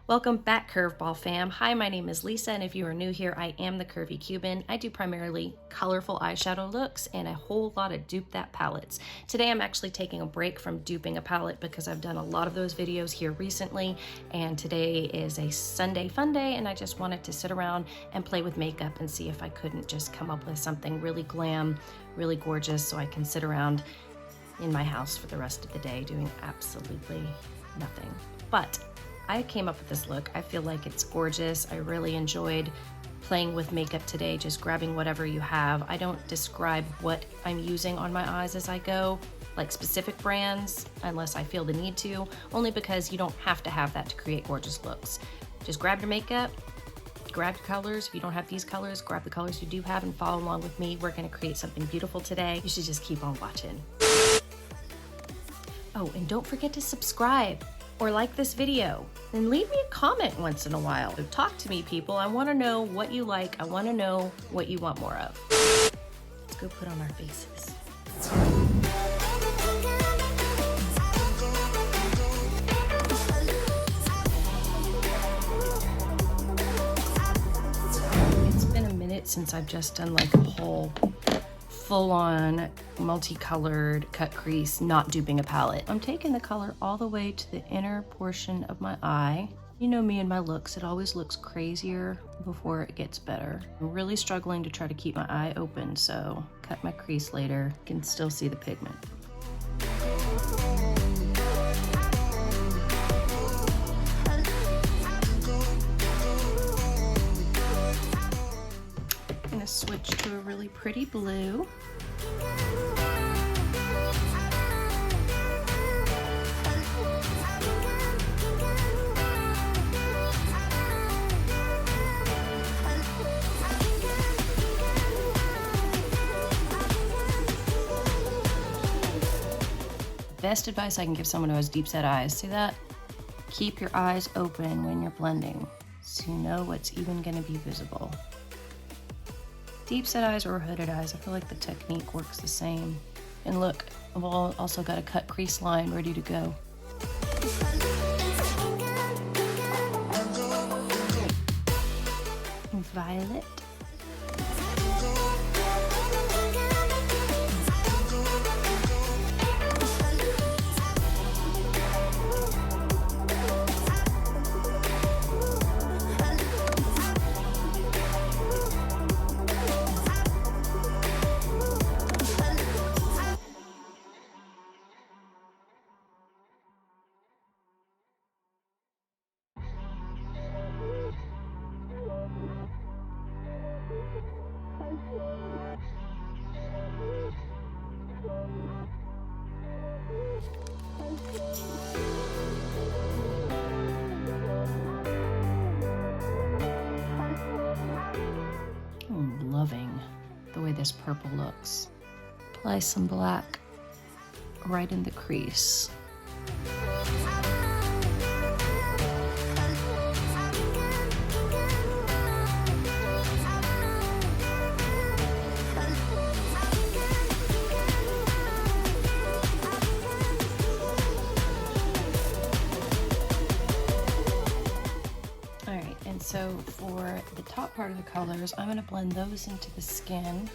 Welcome back, Curveball fam. Hi, my name is Lisa, and if you are new here, I am the Curvy Cuban. I do primarily colorful eyeshadow looks and a whole lot of dupe that palettes. Today I'm actually taking a break from duping a palette because I've done a lot of those videos here recently, and today is a Sunday fun day, and I just wanted to sit around and play with makeup and see if I couldn't just come up with something really glam, really gorgeous, so I can sit around in my house for the rest of the day doing absolutely nothing. But I came up with this look. I feel like it's gorgeous. I really enjoyed playing with makeup today, just grabbing whatever you have. I don't describe what I'm using on my eyes as I go, like specific brands, unless I feel the need to, only because you don't have to have that to create gorgeous looks. Just grab your makeup, grab your colors. If you don't have these colors, grab the colors you do have and follow along with me. We're gonna create something beautiful today. You should just keep on watching. Oh, and don't forget to subscribe or like this video, and leave me a comment once in a while. So talk to me, people. I wanna know what you like. I wanna know what you want more of. Let's go put on our faces. It's been a minute since I've just done like a whole full-on multicolored cut crease, not duping a palette. I'm taking the color all the way to the inner portion of my eye. You know me and my looks, it always looks crazier before it gets better. I'm really struggling to try to keep my eye open, so cut my crease later. You can still see the pigment. I'm gonna switch to a really pretty blue. Best advice I can give someone who has deep set eyes, see that? Keep your eyes open when you're blending so you know what's even gonna be visible. Deep set eyes or hooded eyes, I feel like the technique works the same. And look, I've also got a cut crease line ready to go. Violet. I'm loving the way this purple looks. Apply some black right in the crease. So for the top part of the colors, I'm gonna blend those into the skin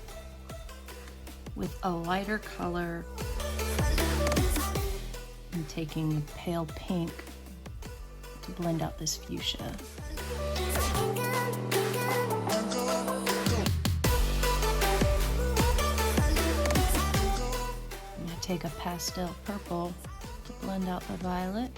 with a lighter color. I'm taking pale pink to blend out this fuchsia. I'm gonna take a pastel purple to blend out the violet.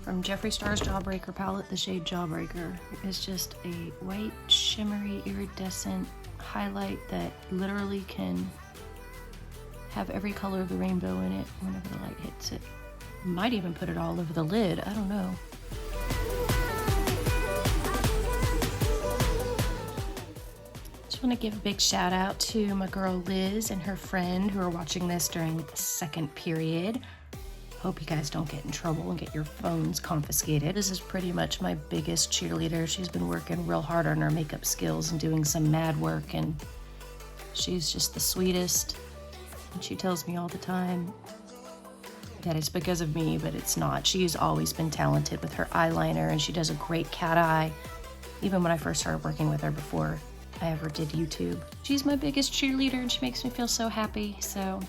From Jeffree Star's Jawbreaker palette, the shade Jawbreaker is just a white, shimmery, iridescent highlight that literally can have every color of the rainbow in it whenever the light hits it. Might even put it all over the lid, I don't know. Just want to give a big shout out to my girl Liz and her friend who are watching this during the second period. Hope you guys don't get in trouble and get your phones confiscated. This is pretty much my biggest cheerleader. She's been working real hard on her makeup skills and doing some mad work, and she's just the sweetest. And she tells me all the time that it's because of me, but it's not. She's always been talented with her eyeliner, and she does a great cat eye, even when I first started working with her before I ever did YouTube. She's my biggest cheerleader, and she makes me feel so happy, so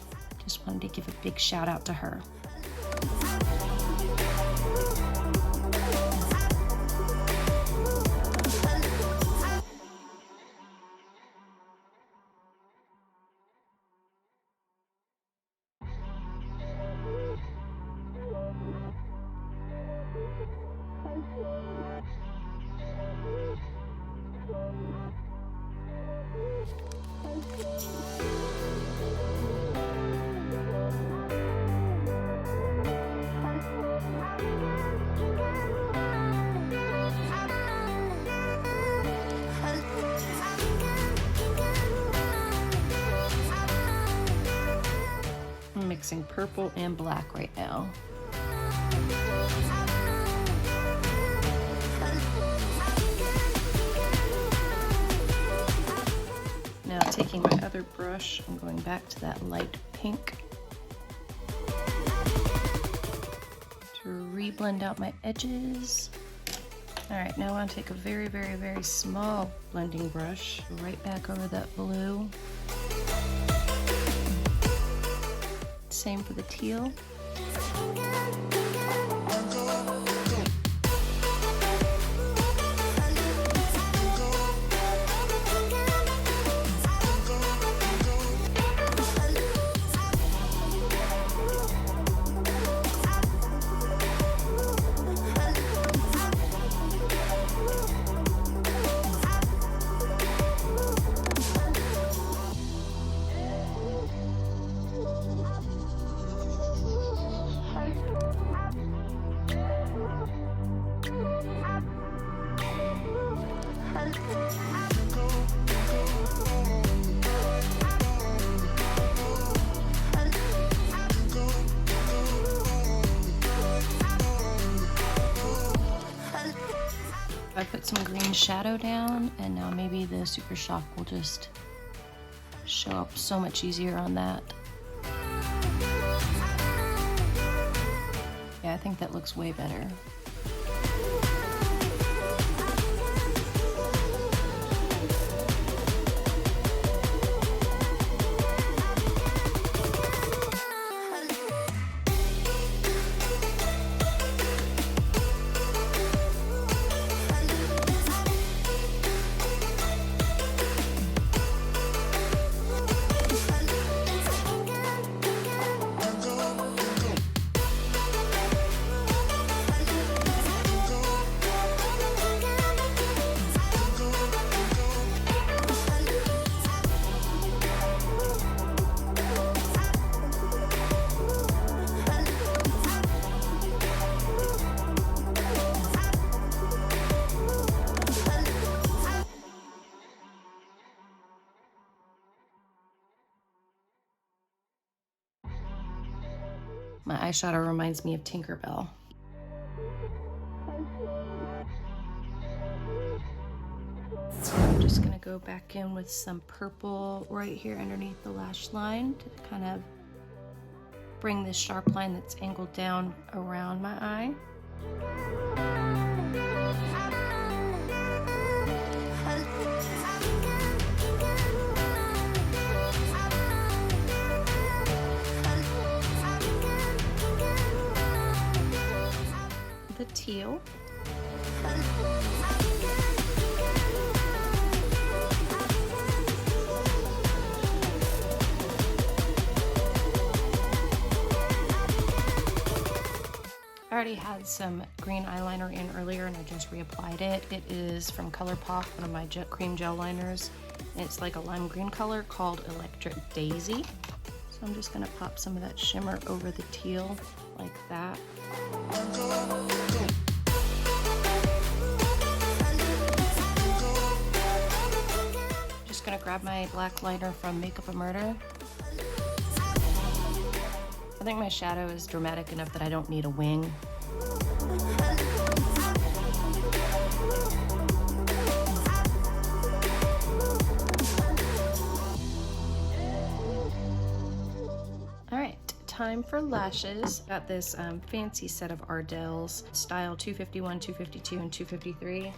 just wanted to give a big shout out to her. I'm mixing purple and black right now. Now taking my other brush, I'm going back to that light pink to re-blend out my edges. All right, now I'm gonna take a very, very, very small blending brush, right back over that blue. Same for the teal. I put some green shadow down, and now maybe the Super Shock will just show up so much easier on that. Yeah, I think that looks way better. My eyeshadow reminds me of Tinkerbell. So I'm just gonna go back in with some purple right here underneath the lash line to kind of bring this sharp line that's angled down around my eye. The teal. I already had some green eyeliner in earlier and I just reapplied it. It is from ColourPop, one of my cream gel liners. It's like a lime green color called Electric Daisy. So So I'm just gonna pop some of that shimmer over the teal like that. Just gonna grab my black liner from Makeup of Murder. I think my shadow is dramatic enough that I don't need a wing. Time for lashes. Got this fancy set of Ardell's, style 251, 252, and 253,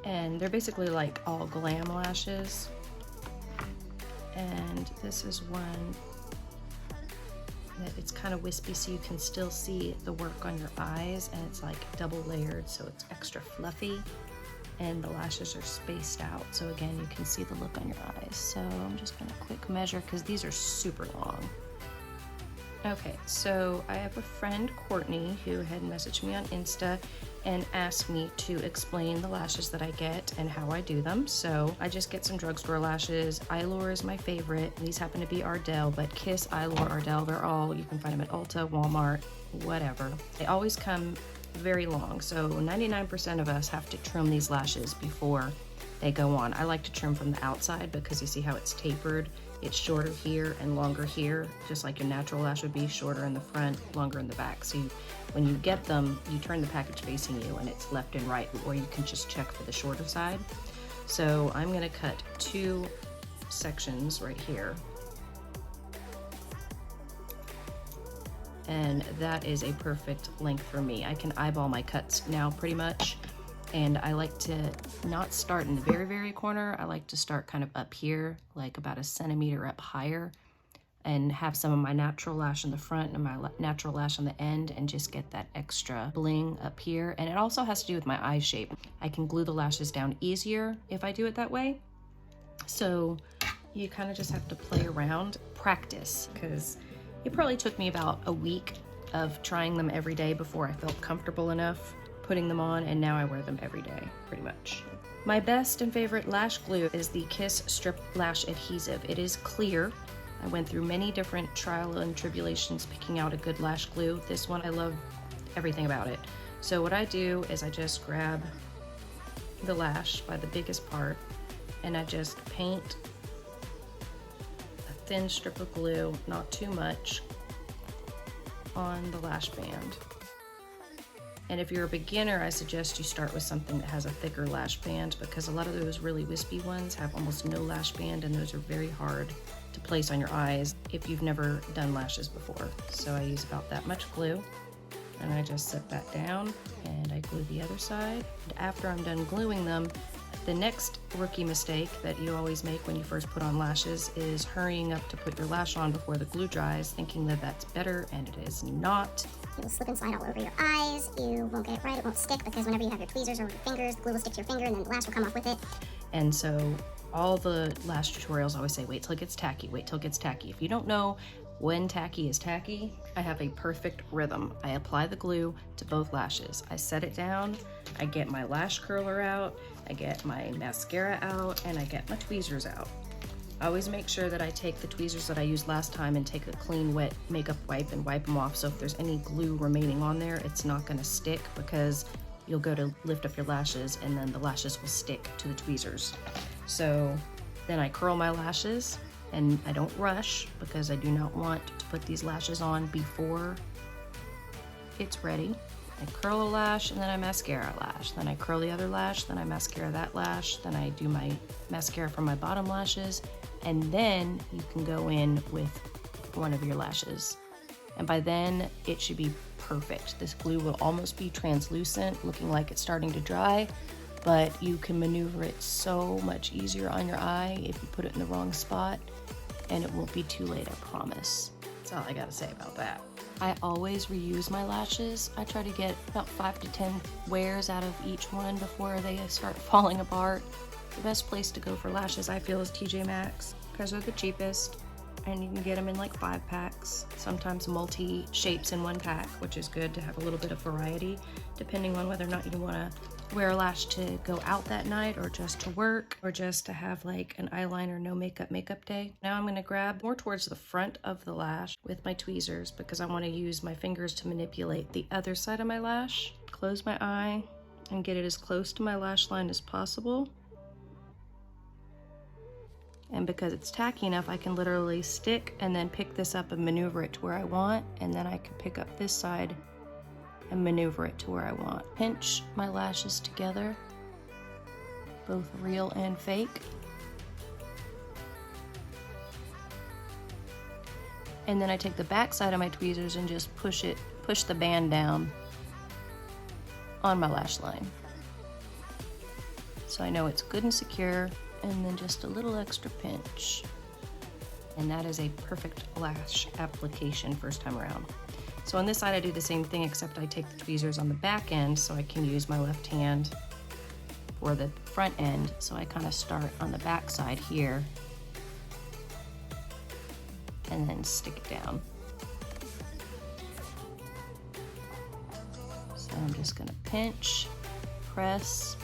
and they're basically like all glam lashes. And this is one that it's kind of wispy, so you can still see the work on your eyes, and it's like double layered, so it's extra fluffy, and the lashes are spaced out, so again you can see the look on your eyes. So I'm just gonna quick measure because these are super long. Okay, so I have a friend, Courtney, who had messaged me on Insta and asked me to explain the lashes that I get and how I do them. So I just get some drugstore lashes. Eylure is my favorite. These happen to be Ardell, but Kiss, Eylure, Ardell, they're all, you can find them at Ulta, Walmart, whatever. They always come very long, so 99% of us have to trim these lashes before they go on. I like to trim from the outside because you see how it's tapered. It's shorter here and longer here, just like your natural lash would be, shorter in the front, longer in the back. So when you get them, you turn the package facing you and it's left and right, or you can just check for the shorter side. So I'm gonna cut 2 sections right here. And that is a perfect length for me. I can eyeball my cuts now pretty much. And I like to not start in the very, very corner. I like to start kind of up here, like about 1 centimeter up higher, and have some of my natural lash in the front and my natural lash on the end, and just get that extra bling up here. And it also has to do with my eye shape. I can glue the lashes down easier if I do it that way. So you kind of just have to play around, practice, because it probably took me about a week of trying them every day before I felt comfortable enough putting them on, and now I wear them every day, pretty much. My best and favorite lash glue is the Kiss Strip Lash Adhesive. It is clear. I went through many different trial and tribulations picking out a good lash glue. This one, I love everything about it. So what I do is I just grab the lash by the biggest part, and I just paint a thin strip of glue, not too much, on the lash band. And if you're a beginner, I suggest you start with something that has a thicker lash band, because a lot of those really wispy ones have almost no lash band, and those are very hard to place on your eyes if you've never done lashes before. So I use about that much glue, and I just set that down, and I glue the other side. And after I'm done gluing them, the next rookie mistake that you always make when you first put on lashes is hurrying up to put your lash on before the glue dries, thinking that that's better, and it is not. It will slip and slide all over your eyes. You won't get it right. It won't stick, because whenever you have your tweezers or your fingers, the glue will stick to your finger, and then the lash will come off with it. And so all the lash tutorials always say, wait till it gets tacky, wait till it gets tacky. If you don't know when tacky is tacky, I have a perfect rhythm. I apply the glue to both lashes. I set it down, I get my lash curler out, I get my mascara out, and I get my tweezers out. I always make sure that I take the tweezers that I used last time and take a clean wet makeup wipe and wipe them off, so if there's any glue remaining on there, it's not gonna stick, because you'll go to lift up your lashes and then the lashes will stick to the tweezers. So then I curl my lashes, and I don't rush because I do not want to put these lashes on before it's ready. I curl a lash, and then I mascara a lash. Then I curl the other lash, then I mascara that lash, then I do my mascara for my bottom lashes, and then you can go in with one of your lashes. And by then, it should be perfect. This glue will almost be translucent, looking like it's starting to dry, but you can maneuver it so much easier on your eye if you put it in the wrong spot, and it won't be too late, I promise. That's all I gotta say about that. I always reuse my lashes. I try to get about 5 to 10 wears out of each one before they start falling apart. The best place to go for lashes, I feel, is TJ Maxx, because they're the cheapest, and you can get them in like 5 packs, sometimes multi shapes in 1 pack, which is good to have a little bit of variety, depending on whether or not you want to wear a lash to go out that night or just to work or just to have like an eyeliner, no makeup day. Now I'm gonna grab more towards the front of the lash with my tweezers because I wanna use my fingers to manipulate the other side of my lash. Close my eye and get it as close to my lash line as possible. And because it's tacky enough, I can literally stick and then pick this up and maneuver it to where I want, and then I can pick up this side and maneuver it to where I want. Pinch my lashes together, both real and fake. And then I take the back side of my tweezers and just push the band down on my lash line. So I know it's good and secure, and then just a little extra pinch. And that is a perfect lash application first time around. So on this side I do the same thing, except I take the tweezers on the back end so I can use my left hand for the front end. So I kind of start on the back side here and then stick it down. So I'm just gonna pinch, press,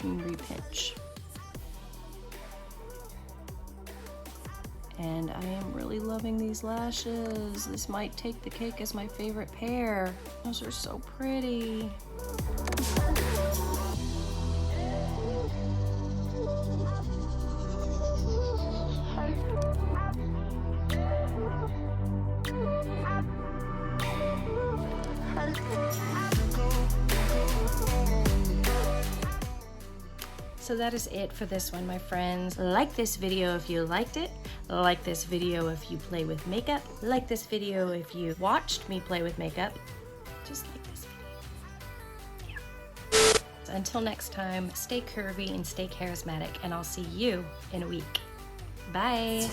and repinch. And I am really loving these lashes. This might take the cake as my favorite pair. Those are so pretty. So that is it for this one, my friends. Like this video if you liked it. Like this video if you play with makeup. Like this video if you watched me play with makeup. Just like this video. Yeah. So until next time, stay curvy and stay charismatic, and I'll see you in a week. Bye.